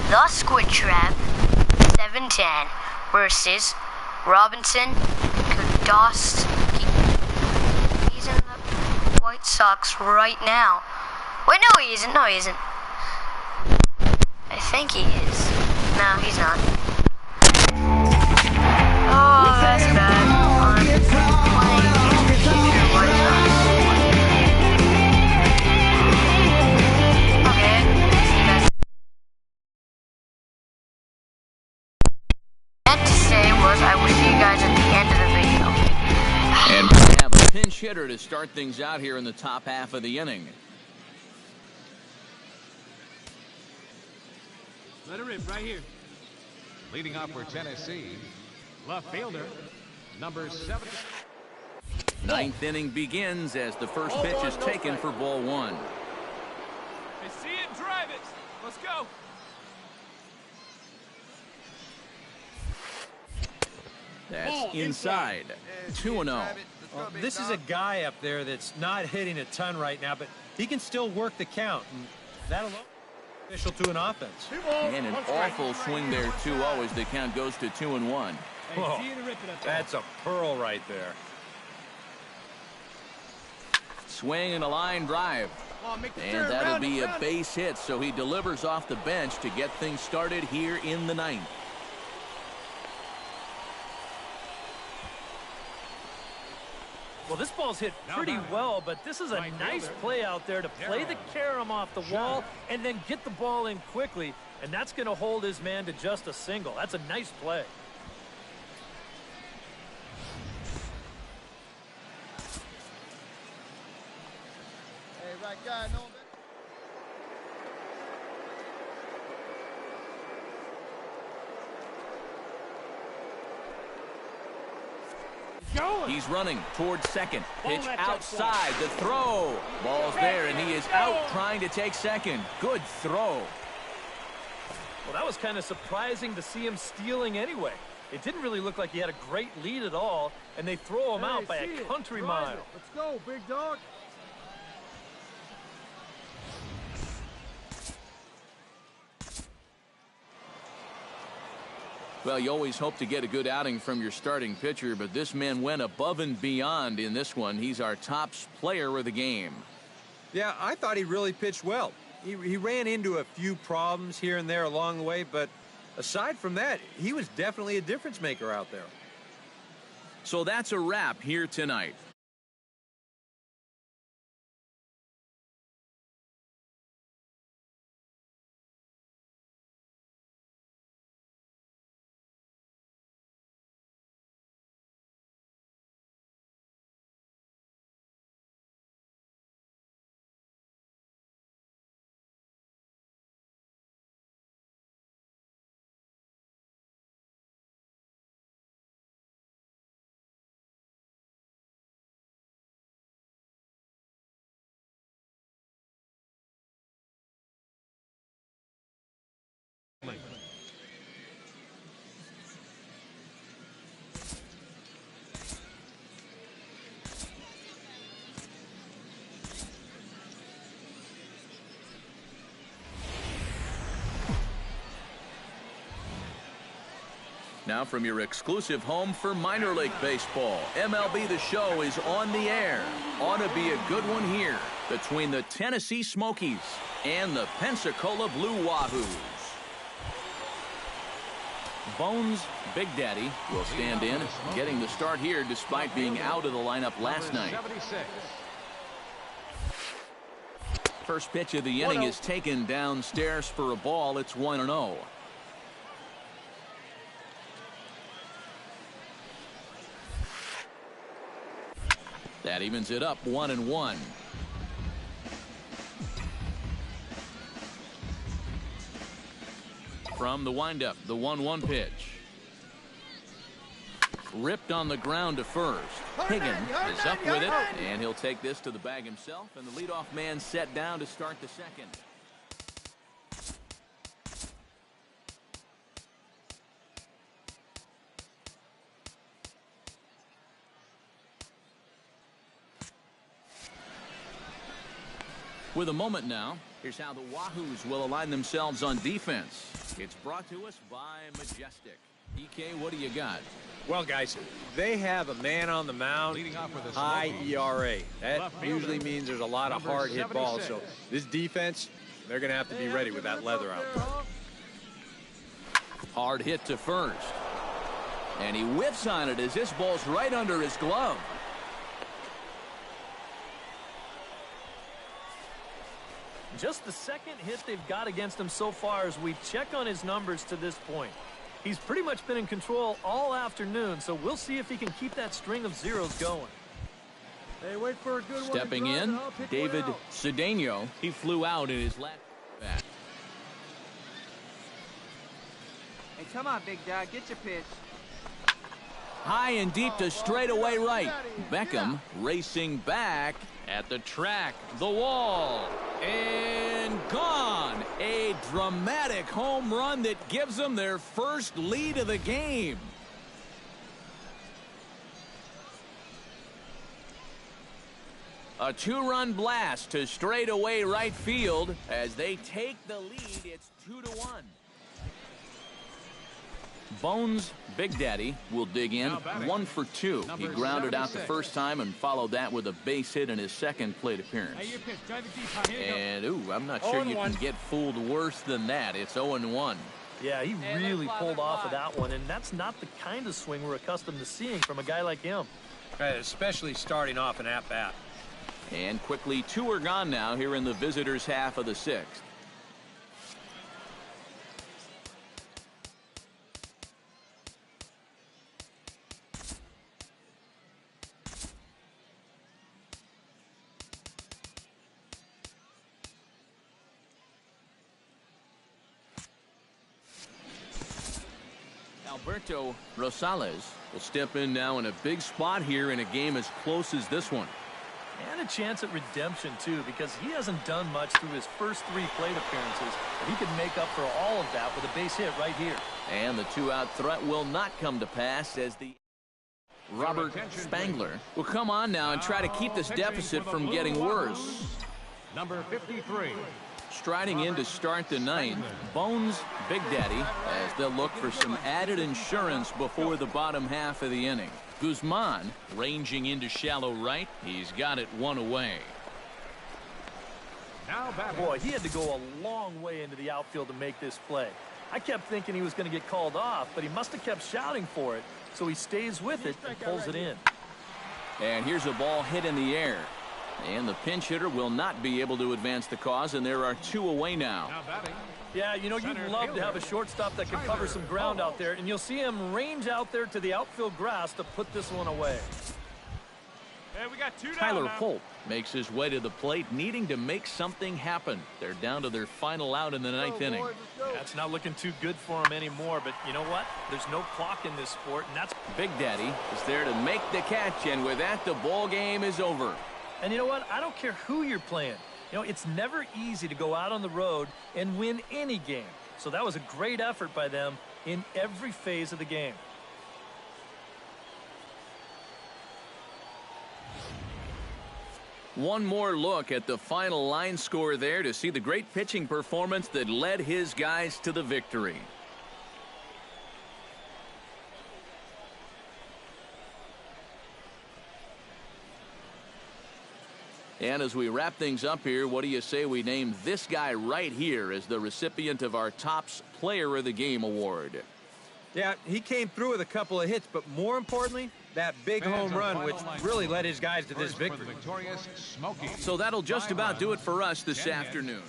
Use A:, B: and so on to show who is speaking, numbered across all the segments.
A: The Squid Trap 710 versus Robinson Kudowski. He's in the White Sox right now. Wait, no he isn't. No he isn't. I think he is. No, he's not. Oh, that's bad.
B: And we have a pinch hitter to start things out here in the top half of the inning.
C: Let her rip right here. Leading off for Tennessee, left fielder, number 7.
B: Ninth inning begins as the first pitch is taken for ball one.
C: I see it, drive it. Let's go.
B: That's inside. 2-0.
D: This is a guy up there that's not hitting a ton right now, but he can still work the count. And that alone is official to an offense.
B: And an awful swing there, 2-0, as the count goes to 2-1.
D: Whoa, that's a pearl right there.
B: Swing and a line drive. And that'll be a base hit, so he delivers off the bench to get things started here in the ninth.
E: Well, this ball's hit pretty well, but this is a nice play out there to play the carom off the wall and then get the ball in quickly, and that's going to hold his man to just a single. That's a nice play.
F: Hey, right guy, no.
B: He's running towards second. Pitch outside. The throw. Ball's there, and he is out trying to take second. Good throw.
E: Well, that was kind of surprising to see him stealing anyway. It didn't really look like he had a great lead at all, and they throw him out by a country mile.
F: Let's go, big dog.
B: Well, you always hope to get a good outing from your starting pitcher, but this man went above and beyond in this one. He's our top player of the game.
D: Yeah, I thought he really pitched well. He ran into a few problems here and there along the way, but aside from that, he was definitely a difference maker out there.
B: So that's a wrap here tonight. Now from your exclusive home for minor league baseball, MLB The Show is on the air. Ought to be a good one here between the Tennessee Smokies and the Pensacola Blue Wahoos. Bones Big Daddy will stand in, getting the start here despite being out of the lineup last night. First pitch of the inning is taken downstairs for a ball. It's 1-0. That evens it up 1-1. From the windup, the 1-1 pitch. Ripped on the ground to first. Higgins is up with it, and he'll take this to the bag himself, and the leadoff man set down to start the second. With a moment now, here's how the Wahoos will align themselves on defense. It's brought to us by Majestic. EK, what do you got?
D: Well, guys, they have a man on the mound,
C: Leading off with a
D: high
C: Smoky.
D: ERA. That
C: Left fielder,
D: usually means there's a lot of
C: number
D: hard-hit balls. So
C: 76.
D: this defense, they're going to have to be ready with that leather out there.
B: Hard hit to first. And he whiffs on it as this ball's right under his glove.
E: Just the second hit they've got against him so far as we check on his numbers to this point. He's pretty much been in control all afternoon, so we'll see if he can keep that string of zeros going.
F: Hey, wait for a good one.
B: Stepping in, David Cedeno. He flew out in his last bat.
G: Hey, come on, big dog. Get your pitch.
B: High and deep to straightaway right. Beckham racing back at the track. The wall. And gone. A dramatic home run that gives them their first lead of the game. A two-run blast to straightaway right field as they take the lead. It's 2-1. Bones Big Daddy will dig in. 1 for 2. He grounded out the first time and followed that with a base hit in his second plate appearance. And, ooh, I'm not sure you can get fooled worse than that. It's 0-1.
E: Yeah, he really pulled off of that one, and that's not the kind of swing we're accustomed to seeing from a guy like him.
D: Especially starting off an at-bat.
B: And quickly, 2 are gone now here in the visitors' half of the 6th. Alberto Rosales will step in now in a big spot here in a game as close as this one.
E: And a chance at redemption, too, because he hasn't done much through his first 3 plate appearances. But he could make up for all of that with a base hit right here.
B: And the 2-out threat will not come to pass as the Robert Spangler will come on now and try to keep this deficit from getting worse.
C: Number 53.
B: Striding in to start the 9th, Bones Big Daddy, as they'll look for some added insurance before the bottom half of the inning. Guzman ranging into shallow right. He's got it 1 away.
C: Now batting.
E: Boy, he had to go a long way into the outfield to make this play. I kept thinking he was going to get called off, but he must have kept shouting for it, so he stays with it and pulls it in.
B: And here's a ball hit in the air. And the pinch hitter will not be able to advance the cause, and there are 2 away now.
C: Now batting.
E: Yeah, you know, you'd love to have a shortstop that can cover some ground out there, and you'll see him range out there to the outfield grass to put this one away.
C: Hey, we got 2 down
B: Tyler
C: now.
B: Polk makes his way to the plate, needing to make something happen. They're down to their final out in the 9th inning.
E: That's not looking too good for him anymore, but you know what? There's no clock in this sport, and that's...
B: Big Daddy is there to make the catch, and with that, the ball game is over.
E: And you know what? I don't care who you're playing. You know, it's never easy to go out on the road and win any game. So that was a great effort by them in every phase of the game.
B: One more look at the final line score there to see the great pitching performance that led his guys to the victory. And as we wrap things up here, what do you say we name this guy right here as the recipient of our Topps Player of the Game award?
D: Yeah, he came through with a couple of hits, but more importantly, that big home run, which really led his guys to this victory.
B: So that'll just about do it for us this afternoon.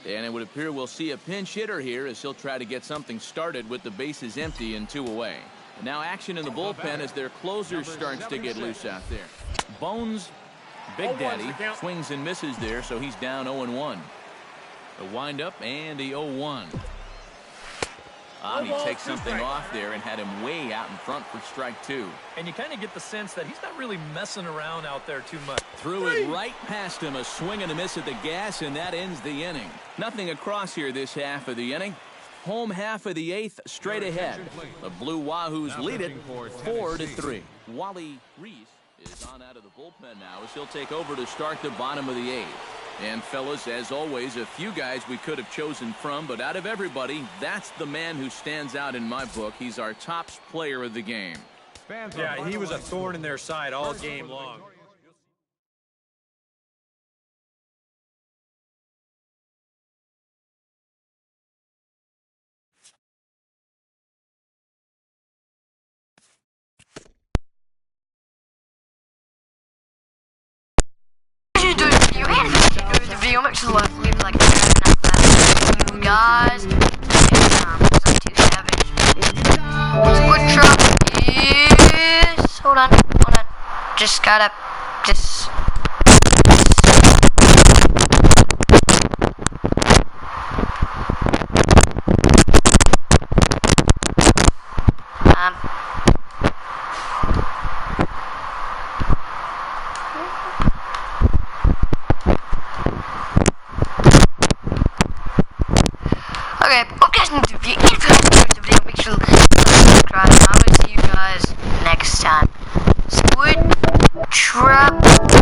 B: And it would appear we'll see a pinch hitter here as he'll try to get something started with the bases empty and 2 away. And now action in the bullpen as their closer starts to get loose out there. Bones Big Daddy swings and misses there, so he's down 0-1. The windup and the 0-1. He takes something off there and had him way out in front for strike 2.
E: And you kind of get the sense that he's not really messing around out there too much.
B: Threw it right past him, a swing and a miss at the gas, and that ends the inning. Nothing across here this half of the inning. Home half of the 8th straight ahead. The Blue Wahoos lead it 4-3. Wally Reese is on out of the bullpen now as he'll take over to start the bottom of the 8th. And fellas, as always, a few guys we could have chosen from, but out of everybody, that's the man who stands out in my book. He's our top player of the game.
D: Yeah, he was a thorn in their side all game long.
A: The video, make sure to leave like a you guys. Too savage. Squid trap is. Hold on. Just gotta. Okay, hope you guys enjoyed the video. If you enjoyed the video, make sure to subscribe. And I will see you guys next time. Squid trap.